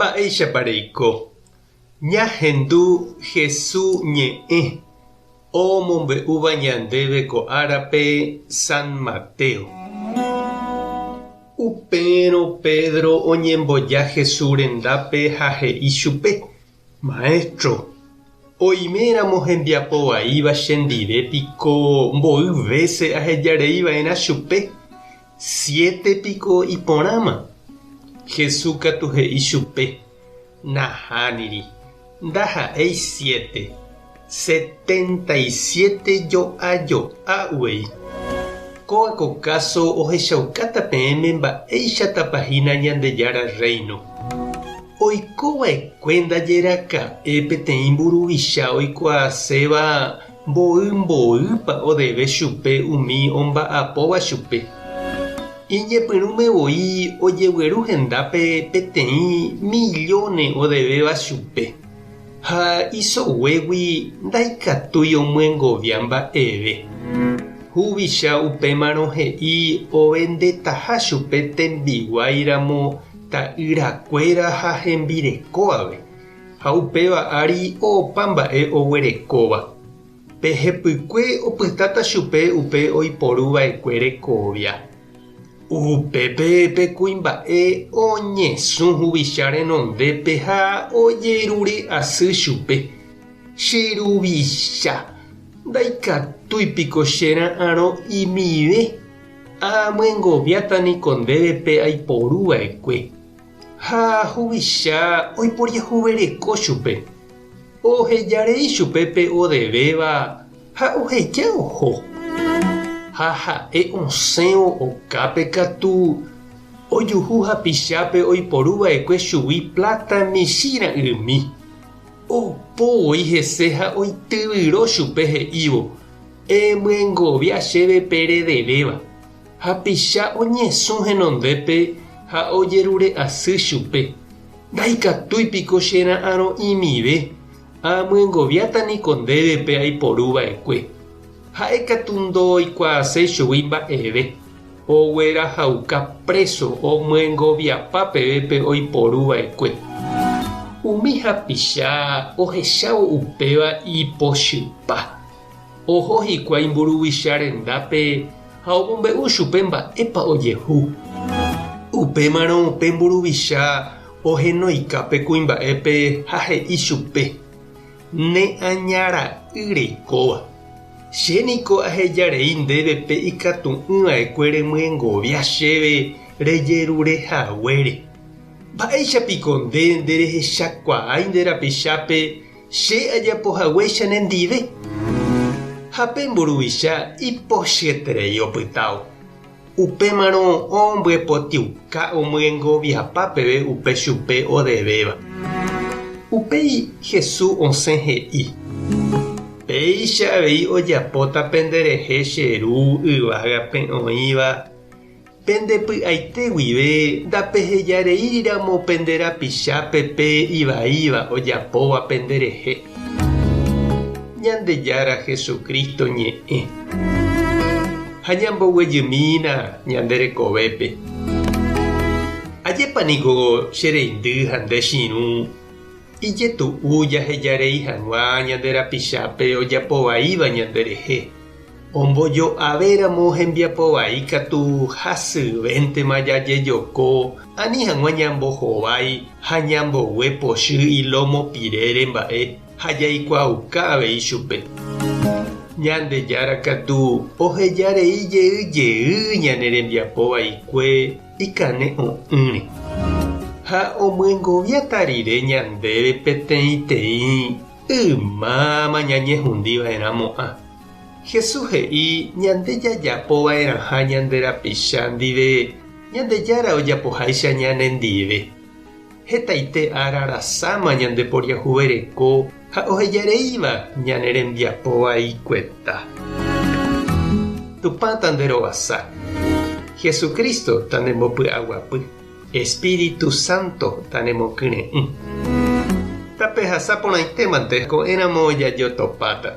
Mba'éichapareiko. Ñahendu Jesús ñe'ẽ omombe'úva ñandéve ko árape San Mateo. Upérõ Pedro oñemboja Jesús rendápe ha he'i chupe: Maestro, oiméramo hembiapo vaíva chendivépiko mbo'y véce ahejareiva'erã chupe, 7 piko iporãma. Jesús katu he'i chupe: Nahániri, ndaha'éi 7. 77 jo'ajo'ãguéi. Kó'ako caso ohechaukáta peẽme mba'éichatapahína Ñandejára Reino. Oikova'ekue ndajeraka'e peteĩ mburuvicha oikuaaséva mbo'ymbo'ýpa odeve chupe umi omba'apóva chupe. Iñepyrũmevoi ojegueru hendápe peteĩ millones odevéva chupe. Ha isoguégui ndaikatúi omyengovia mba'eve. Huvicha upémarõ he'i ovendetaha chupe tembiguáiramo ta'yrakuéra ha hembirekóvape. Ha upéva ári opa mba'e oguerekóva. Pehepykue opytáta chupe upe oiporuva'ekue rekovia. Upépe pekuimba'e oñesũ huvicha renondépe ha ojerure asy chupe: Cheruvicha, ndaikatúipiko chera'ãrõ imive. Amyengoviátaniko ndévepe aiporuva'ekue. Ha huvicha oiporiahuvereko chupe. Ohejarei chupe odevéva ha oheja oho. Ha ha'e osẽvo okápe katu ojuhu hapichápe oiporuva'ekue chugui plata michĩra'ymi. Opóvoi hese ha oityvyro chupe he'ívo: Emyengovia chéve peredevéva. Hapicha oñesũ henondépe ha ojerure asy chupe: Ndaikatúipiko chera'ãrõ imive. Amyengoviátaniko ndévepe aiporuva'ekue. Ha'ekatu ndoikuaaséi chugui mba'eve. Oguerahauka preso omyengoviapa pevépe oiporuva'ekue. Umi hapicha ohechávo upéva ipochypa. Oho hikuái mburuvicha rendápe ha omombe'u chupe mba'épa ojehu. Upémarõ upe mburuvicha ohenoikápe kuimba'épe ha he'i chupe: Ne'añara'yrekóva. Chéniko ahejarei ndévepe ikatu'ỹva'ekue remyengovia chéve rejerurehaguére. Mba'éichapiko nde nderehechakuaái nde rapichápe che ajapohaguéicha nendive. Ha pe mburuvicha ipochyetérei opytávo. Upémarõ ombyepotĩuka omyengoviapa peve upe chupe odevéva. Upéi Jesús osẽ he'i: Péicha avei ojapóta penderehe cheru yvágape oĩva. Pendepy'aite guive ndapehejareíramo penderapichápe pe ivaíva ojapóva penderehe. Ñandejára Jesucristo ñe'ẽ. Ha ñamboguejymína ñanderekovépe. Ajépaniko chereindy ha ndechirũ ijetu'u jahejarei hag̃ua ñanderapichápe ojapovaíva ñanderehe. Ombojoavéramo hembiapovai katu hasyvéntema jajejoko ani hag̃ua ñambohovái ha ñambogue pochy ilomopirére mba'e ha jaikuaauka avei chupe. Ñandejára katu ohejarei jeýjey ñane rembiapovaikue ikane o'ỹre. Ha omyengoviáta rire ñandéve peteĩteĩ ymáma ñañehũndiva'erãmo'ã. Jesús he'i ñandejajapova'erãha ñanderapicha ndive Ñandejára ojapoháicha ñanendive. Hetaite ára rasáma ñandeporiahuvereko ha ohejareíva ñane rembiapovaikueta. Tupã tanderovasa. Jesucristo tanemopy'aguapy. Espíritu Santo tanemokyre'ỹ. Tape hasaporãitémante ko'ẽramo ojajotopáta.